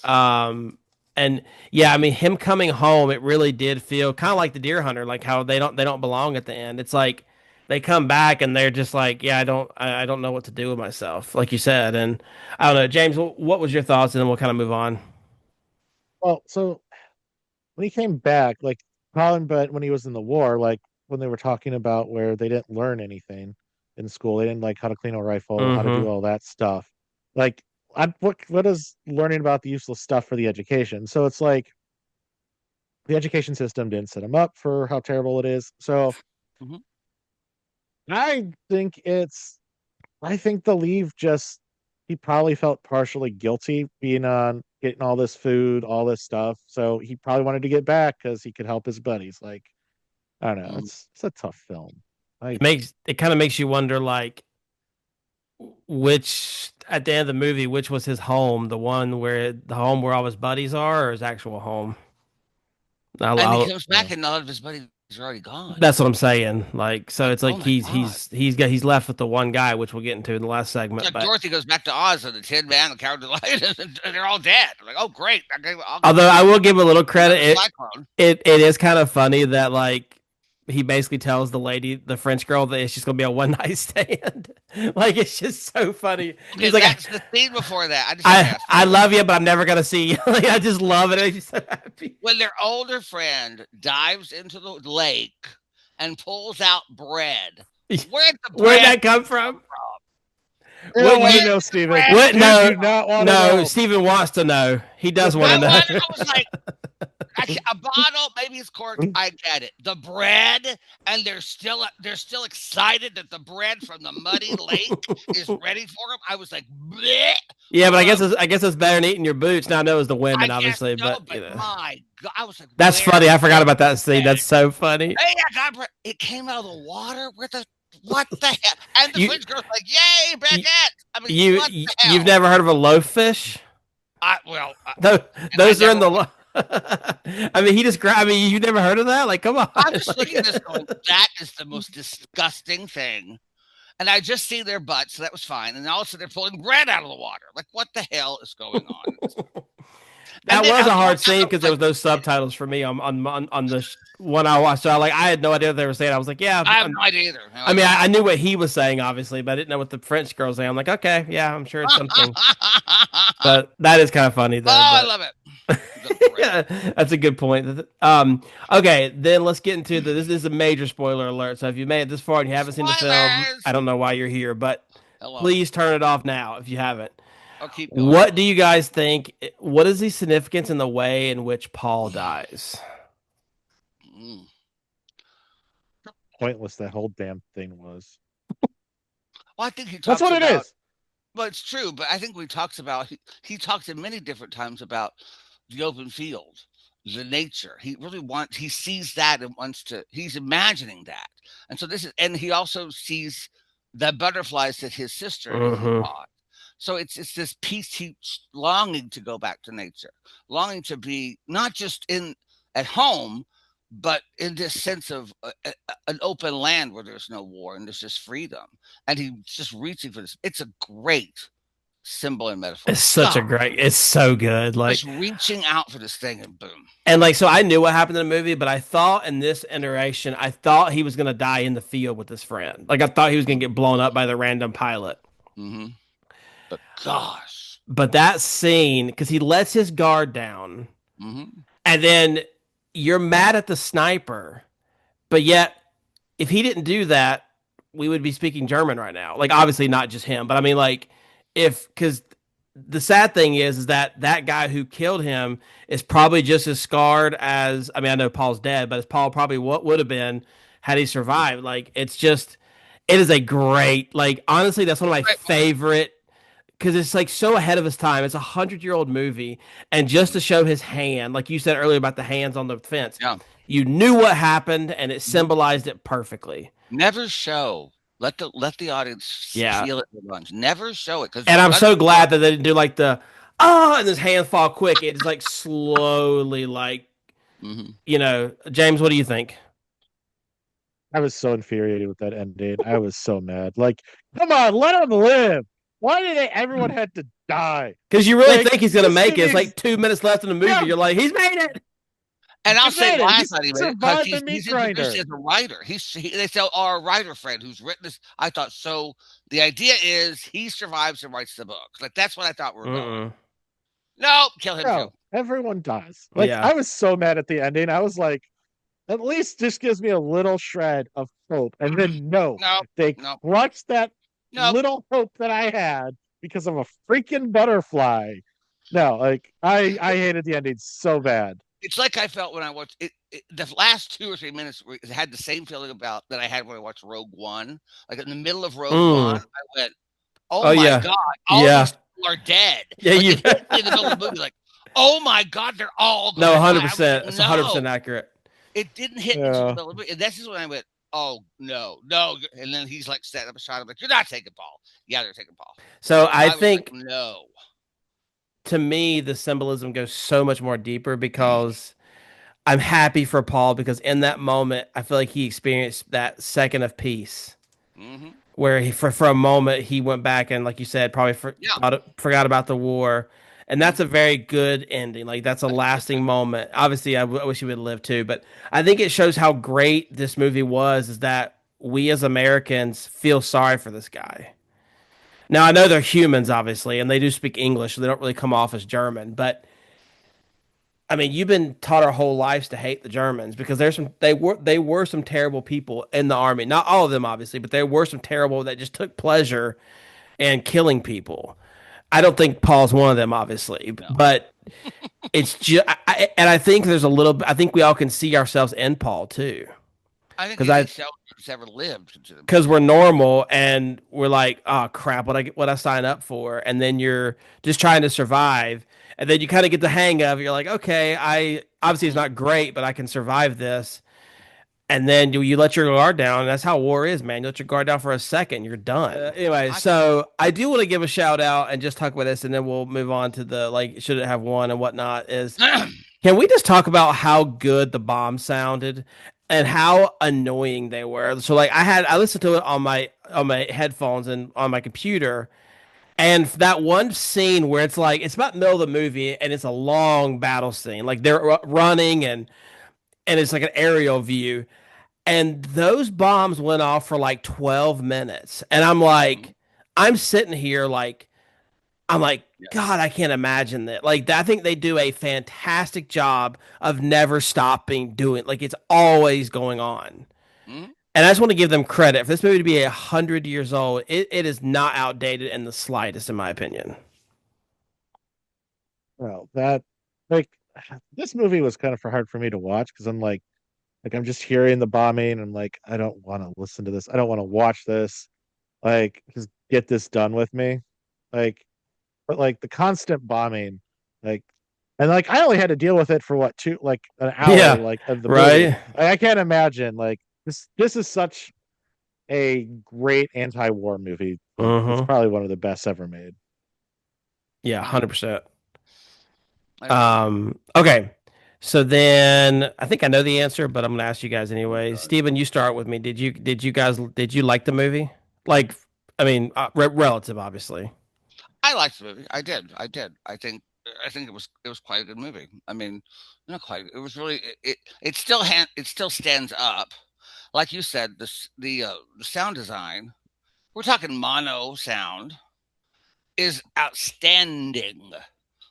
And yeah, I mean him coming home, it really did feel kind of like the deer hunter, like how they don't belong at the end. It's like they come back and they're just like, yeah, I don't know what to do with myself, like you said. And I don't know, James, what was your thoughts, and then we'll kind of move on. Well, so when he came back, like Colin, but when he was in the war, like when they were talking about where they didn't learn anything in school, they didn't like how to clean a rifle, how to do Mm-hmm. all that stuff. Like, what is learning about the useless stuff for the education? So it's like the education system didn't set him up for how terrible it is. So Hmm. I think it's, I think the leave just, he probably felt partially guilty being on getting all this food, all this stuff. So he probably wanted to get back because he could help his buddies. Like, I don't know. It's a tough film. I It kind of makes you wonder, like, which at the end of the movie, which was his home, the home where all his buddies are, or his actual home. And he I'll, comes back, and none of his buddies are already gone. that's what I'm saying. Like, so Like, it's oh like my god. he's left with the one guy, which we'll get into in the last segment. Yeah, But Dorothy goes back to Oz, and the Tin Man, the Cowardly Lion, and they're all dead. I'm like, oh great, I'll go although I will give a little credit, another cyclone. it is kind of funny that like he basically tells the lady, the French girl, that it's just gonna be a one night stand. Like it's just so funny. Okay, He's like, that's the scene before that. I just have to ask I you, love you, but I'm never gonna see you. Like, I just love it. I'm just so happy. when their older friend dives into the lake and pulls out bread, where'd the Where'd bread that come from? you don't What want you to know, Steven. what? You No, do not want to no. know. Steven wants to know. He does want to know. I was like, a bottle, maybe it's corked. I get it. The bread, and they're still excited that the bread from the muddy lake is ready for them. I was like, bleh. Yeah, but I guess it's better than eating your boots. Now I know it was the I women, guess obviously, no, but you know. my God, I was like, That's where funny. I forgot is about that scene. bread? That's so funny. Hey, I got bread. It came out of the water. Where the what the hell? And the You French girl's like, "Yay, you baguette!" I mean, what the you've hell? never heard of a loaf-fish? Those, And I those are in never. the. I mean, he described. I mean, you've never heard of that? Like, come on. I'm just Like, looking at this going, that is the most disgusting thing. And I just see their butts, so that was fine. And all of a sudden, they're pulling bread out of the water. Like, what the hell is going on? And that then was a I hard walked out, scene I because was there like, was no subtitles for me on the one I watched. So like, I had no idea what they were saying. I was like, yeah. I have no idea either. I mean, I knew what he was saying, obviously, but I didn't know what the French girl was saying. I'm like, okay, yeah, I'm sure it's something. But that is kind of funny, though. I But love it. yeah, that's a good point. Okay, then let's get into this is a major spoiler alert. So if you made it this far and you haven't seen the film, Spoilers. I don't know why you're here, but Hello. please turn it off now if you haven't. I'll keep going. What do you guys think? What is the significance in the way in which Paul dies? Mm. Pointless that whole damn thing was. Well, I think he That's talks what about. it is. Well, it's true, but I think we talks about he talks in many different times about the open field, the nature. He really wants. He sees that and wants to. He's imagining that, and so this is. And he also sees the butterflies that his sister has Mhm. brought. So it's this piece. He's longing to go back to nature, longing to be not just in at home, but in this sense of an open land where there's no war and there's just freedom. And he's just reaching for this. It's a great symbol and metaphor. It's such a God, great. It's so good. Like just reaching out for this thing and boom. and like so, I knew what happened in the movie, but I thought in this iteration, I thought he was gonna die in the field with his friend. Like I thought he was gonna get blown up by the random pilot. Hmm. But gosh. But that scene, because he lets his guard down, Hmm. and then you're mad at the sniper, but yet if he didn't do that, we would be speaking German right now. Like obviously not just him, but I mean like if because the sad thing is that that guy who killed him is probably just as scarred as I mean I know Paul's dead, but as Paul probably what would have been had he survived. Like it's just it is a great like honestly that's one of my Great. favorite because it's like so ahead of his time. It's 100-year-old movie, and just to show his hand, like you said earlier about the hands on the fence, Yeah. you knew what happened, and it symbolized it perfectly. Never show. Let the audience Yeah, feel it at lunch. Never show it because and I'm once so you do glad that they didn't do like the and his hands fall quick. It's like slowly, like it. James, what do you think? I was so infuriated with that ending. I was so mad. Like, come on, let him live. Why did everyone had to die? Because you really Like, think he's gonna this make it. It's movie's like 2 minutes left in the movie. yeah, You're like, he's made it. And I'll he say made it. why I He thought he made it because survived the meat he's introduced grinder. as a writer. They say, "Oh, our writer friend who's written this." I thought so. The idea is he survives and writes the books. Like that's what I thought we were going. Mm-mm. No, kill him too. No, everyone dies. Like, Yeah. I was so mad at the ending. I was like, at least this gives me a little shred of hope. And then no, No, they no, crushed that no. little hope that I had because of a freaking butterfly. No, like I hated the ending so bad. It's like I felt when I watched it. The last 2 or 3 minutes had the same feeling about that I had when I watched Rogue One. Like in the middle of Rogue One, Mm. I went, "Oh Oh my yeah. god, all Yeah. these people are dead!" Yeah. Like You. it hit me in the middle of the movie, like, "Oh my god, they're all No, gonna die." I was 100%. like, It's "No." 100% accurate. It didn't hit me till the Yeah. middle of it, and this is when I went, "Oh no, no!" And then he's like setting up a shot. I'm like, "You're not taking Paul." Yeah, they're taking Paul. So So I I was like, think "No." to me the symbolism goes so much more deeper because I'm happy for Paul because in that moment I feel like he experienced that second of peace Hmm. where he for a moment he went back and like you said probably Yeah, forgot about the war, and mhm. that's a very good ending. Like that's a That's a good lasting thing. moment. Obviously I wish he would live too, but I think it shows how great this movie was is that we as Americans feel sorry for this guy. Now I know they're humans obviously and they do speak English so they don't really come off as German, but I mean, you've been taught our whole lives to hate the Germans because they were some terrible people in the army. Not all of them, obviously, but there were some terrible that just took pleasure in killing people. I don't think Paul's one of them, obviously, No, but it's just, and I think there's a little. I think we all can see ourselves in Paul too, I think because any I cell that's ever lived consider because themselves we're like. normal and we're like, oh crap, what I sign up for, and then you're just trying to survive, and then you kind of get the hang of it. You're like, okay, I obviously it's Mhm. not great, but I can survive this. And then you let your guard down. And that's how war is, man. You let your guard down for a second, you're done. Anyway, I so I do want to give a shout out and just talk about this, and then we'll move on to the like, should it have won and whatnot. Is can we just talk about how good the bomb sounded and how annoying they were? So like I listened to it on my headphones and on my computer, and that one scene where it's like it's about the middle of the movie and it's a long battle scene, like they're running and it's like an aerial view, and those bombs went off for like 12 minutes, and Mhm. I'm sitting here like I'm like, Yeah. God, I can't imagine that. Like, I think they do a fantastic job of never stopping doing. Like, it's always going on. Mhm. And I just want to give them credit for this movie to be 100 years old. It is not outdated in the slightest, in my opinion. Well, that like this movie was kind of hard for me to watch because I'm like I'm just hearing the bombing and like I don't want to listen to this. I don't want to watch this. Like just get this done with me. Like but like the constant bombing, like and like I only had to deal with it for what two like an hour Yeah, like of the movie. right. I can't imagine like this is such a great anti-war movie. Like it's Mm-hmm. probably one of the best ever made. Yeah, Yeah, 100%. I agree. Okay. So then I think I know the answer, but I'm gonna ask you guys Oh anyway. god. Steven, you start with me. Did you like the movie? Like, I mean, relative, obviously. I liked the movie. I did. I think it was quite a good movie. I mean, not quite. It was really it still stands up. Like you said, the sound design. We're talking mono sound is outstanding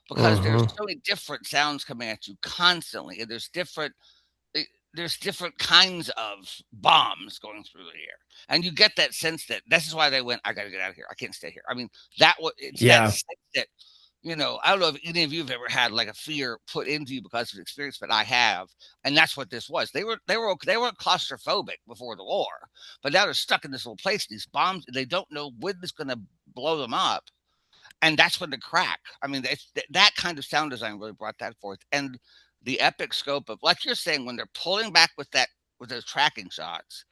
because there's Mm-hmm. so many different sounds coming at you constantly, and eh, there's different kinds of bombs going through the air, and you get that sense that this is why they went. I got to get out of here. I can't stay here. I mean, it's that Yeah. sense that I don't know if any of you have ever had like a fear put into you because of experience, but I have, and that's what this was. They weren't claustrophobic before the war, but now they're stuck in this little place. These bombs, they don't know when it's going to blow them up, and that's when the crack. I mean, that kind of sound design really brought that forth, and the epic scope of, like you're saying, when they're pulling back with those tracking shots,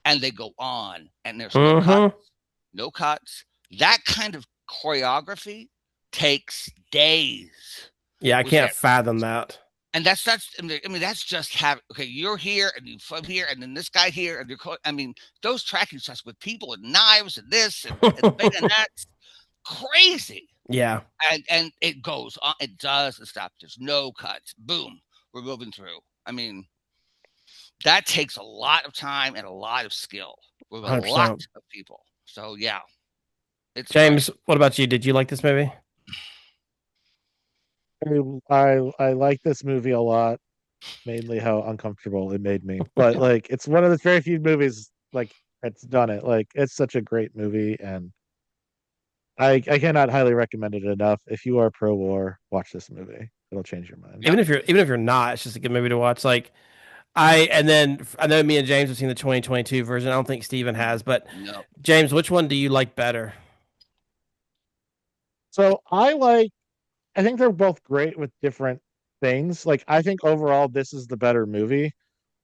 and they go on, and there's no cuts. That kind of choreography takes days. Yeah, I can't fathom that. And that's I mean, that's just okay, you're here and you from here, and then this guy here, and I mean, those tracking shots with people and knives and this and that's crazy. Yeah. And it goes on, it doesn't stop. There's no cuts. Boom, we're moving through. I mean, that takes a lot of time and a lot of skill with a 100%. lot of people. So yeah. James, what about you? Did you like this movie? I like this movie a lot, mainly how uncomfortable it made me. But like, it's one of the very few movies like that's done it. Like, it's such a great movie, and I cannot highly recommend it enough. If you are pro-war, watch this movie. It'll change your mind. Even if you're not, it's just a good movie to watch. Like I know me and James have seen the 2022 version. I don't think Steven has, but no. James, which one do you like better? So I think they're both great with different things. Like, I think overall this is the better movie,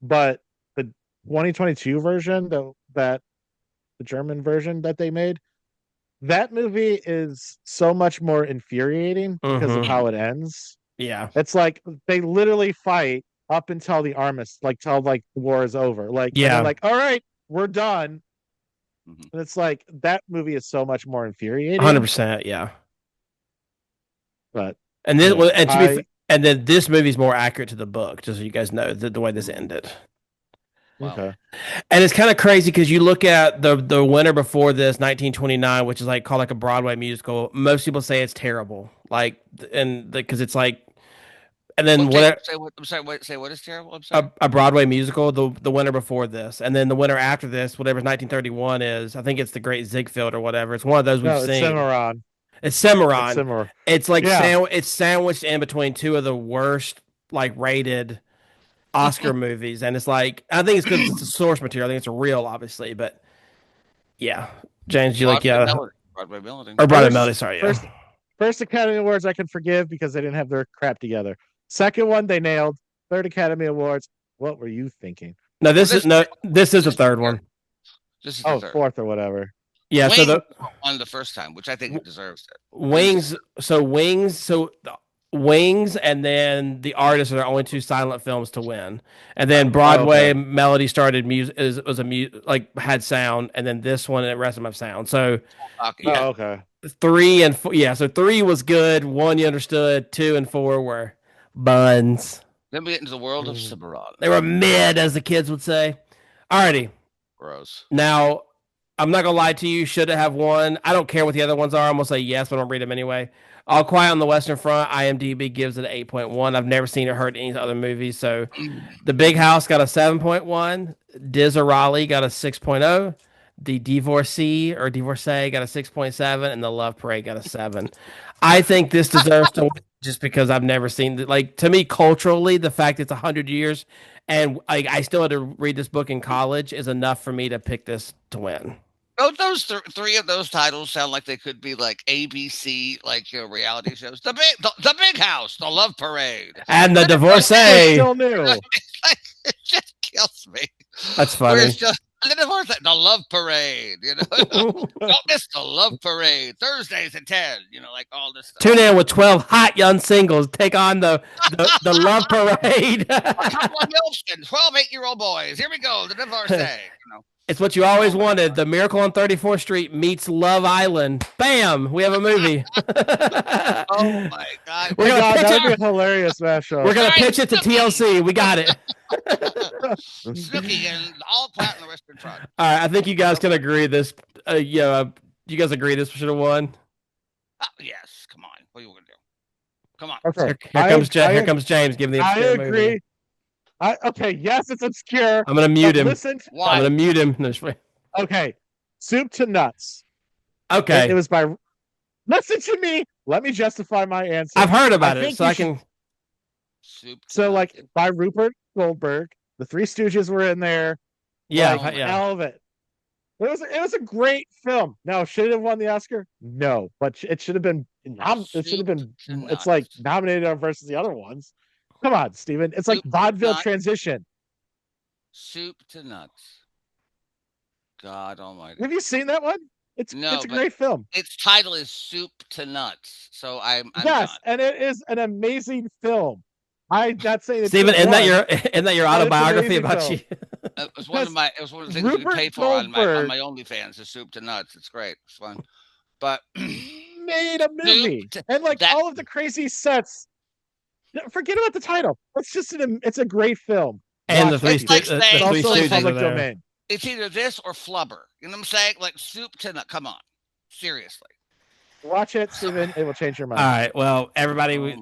but the 2022 version, that the German version that they made, that movie is so much more infuriating because of how it ends. Yeah. It's like they literally fight up until the till like the war is over. Like, yeah, and they're like, all right, we're done. And it's like, that movie is so much more infuriating. 100%, yeah. But and this and then this movie's more accurate to the book, just so you guys know the way this ended. Wow. Okay. And it's kind of crazy because you look at the winner before this, 1929, which is like called like a Broadway musical. Most people say it's terrible, like, and because it's like, and then say what is terrible? I'm sorry. A Broadway musical, the winner before this, and then the winner after this, whatever 1931 is, I think it's the Great Ziegfeld or whatever. It's one of those we've seen. Cimarron. It's Cimarron. It's like it's sandwiched in between two of the worst like rated Oscar movies, and it's like, I think it's because it's the source material. I think it's real, obviously, but yeah. James, you like Broadway Melody. Or Broadway Melody, sorry. Yeah. First Academy Awards I can forgive because they didn't have their crap together. Second one they nailed. Third Academy Awards. What were you thinking? No, this is the third one. This is the third. Fourth or whatever. Yeah, Wings so won the first time, which I think it deserves it. Wings, and then The Artist are the only two silent films to win, and then Broadway Melody started had sound, and then this one, the rest of them have sound. So, okay. 3 and 4, yeah. So 3 was good. 1 you understood. 2 and 4 were buns. Then we get into the world of Cimarron. They were mid, as the kids would say. Alrighty. Gross. Now, I'm not gonna lie to you. Should it have won? I don't care what the other ones are. I'm gonna say yes, but I don't read them anyway. All Quiet on the Western Front, IMDb gives it an 8.1. I've never seen or heard any other movies. So, The Big House got a 7.1. Disarali got a 6.0. The Divorcee got a 6.7, and The Love Parade got a 7. I think this deserves to win just because I've never seen it. Like, to me, culturally, the fact it's 100 years and I still had to read this book in college is enough for me to pick this to win. Don't those three of those titles sound like they could be like ABC, like reality shows? The Big House, The Love Parade, and The Divorcee. Still new. It just kills me. That's funny. The Love Parade, don't miss the Love Parade Thursdays at 10. Like all this stuff. Tune in with 12 hot young singles. Take on the Love Parade. A couple of milfs and 12 8-year-old boys. Here we go. The Divorcee. It's what you always wanted. The Miracle on 34th Street meets Love Island. Bam! We have a movie. Oh my God! That would be a hilarious mashup. We're gonna pitch it to TLC. We got it. Snooki and All Quiet on the Western Front. All right, I think you guys can agree this. You guys agree this should have won? Oh, yes. Come on. What are you gonna do? Come on. Okay. Here comes James. Give me the obscure movie. I agree. Okay, yes, it's obscure. I'm gonna mute him. Why? I'm gonna mute him. No, okay, Soup to Nuts. Okay, it was by. Listen to me. Let me justify my answer. I've heard about it, so I can. By Rupert Goldberg, the Three Stooges were in there. Yeah, all of it. It was a great film. Now, should it have won the Oscar? No, but it should have been. It should have been. It's like nominated versus the other ones. Come on, Steven. It's like vaudeville transition. Soup to Nuts. God Almighty. Have you seen that one? It's a great film. Its title is Soup to Nuts, so I'm yes, done. And it is an amazing film. I'm not saying it's Steven, isn't that your autobiography about film. you? It was one of the things you pay for on my OnlyFans. The Soup to Nuts. It's great. It's fun. But made a movie and like all of the crazy sets. Forget about the title. It's a great film. And the three Stooges public domain. It's either this or Flubber. You know what I'm saying? Like Soup to Nuts. Come on, seriously. Watch it, Steven. It will change your mind. All right. Well, everybody, we're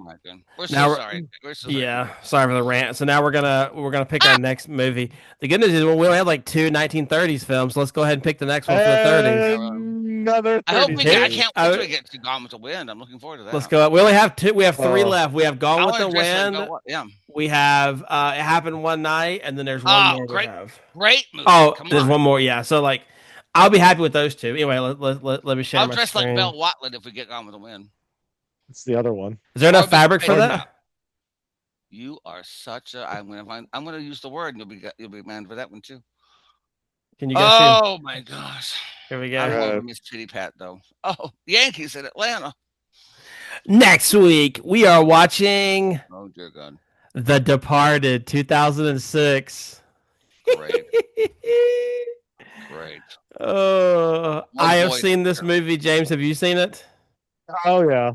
so sorry. We're so sorry. Sorry for the rant. So now we're gonna pick our next movie. The good news is we only had like two 1930s films. So let's go ahead and pick the next one for the 30s. Another 30s. I hope I can't wait till we get to Gone with the Wind. I'm looking forward to that. Let's go. We only have two. We have three left. We have Gone with the Wind. We have It Happened One Night, and then there's one more. Great movie. Oh, there's one more. Yeah. So like, I'll be happy with those two. Anyway, let me share. I'll dress like Belle Watlet if we get Gone with the Wind. It's the other one. Is there enough fabric for that? You are such a. I'm gonna use the word, and you'll be mad for that one too. Can you guys see? My gosh! Here we go. I love Miss Kitty Pat though. Oh, Yankees in Atlanta. Next week we are watching. Oh dear God. The Departed, 2006. Great. Great. I have seen this movie. James, have you seen it? Oh yeah.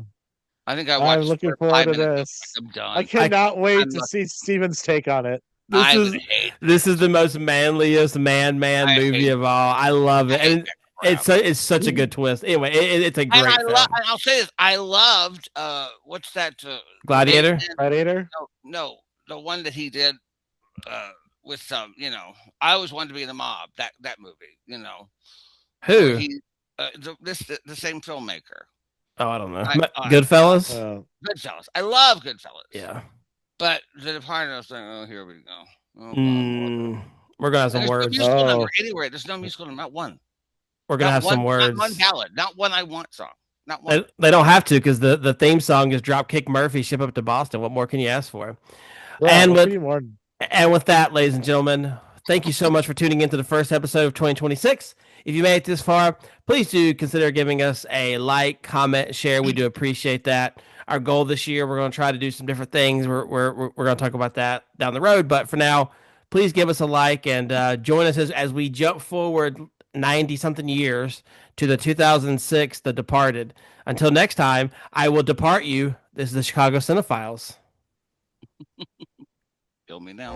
I think I watched. I'm looking forward to this. I'm done. I cannot wait to see Steven's take on it. This is the most manliest man movie of all. I love it. And it's such a good twist. Anyway, it's a great film. I'll say this. I loved what's that? Gladiator? Gladiator? No, the one that he did with some, I always wanted to be in the mob, that movie, Who? The same filmmaker. Oh, I don't know. Goodfellas? Goodfellas. I love Goodfellas. Yeah. But The Departed, I was like, oh, here we go. We're going to have some words. There's no musical number anywhere. There's no musical number, not one. We're going to have some words. Not one ballad. Not one I Want song. Not one. They don't have to because the theme song is Dropkick Murphy, Ship Up to Boston. What more can you ask for? Yeah, and with that, ladies and gentlemen, thank you so much for tuning into the first episode of 2026. If you made it this far, please do consider giving us a like, comment, share. We do appreciate that. Our goal this year, we're going to try to do some different things. We're going to talk about that down the road. But for now, please give us a like and join us as we jump forward 90-something years to the 2006 The Departed. Until next time, I will depart you. This is the Chicago Cinephiles. Kill me now.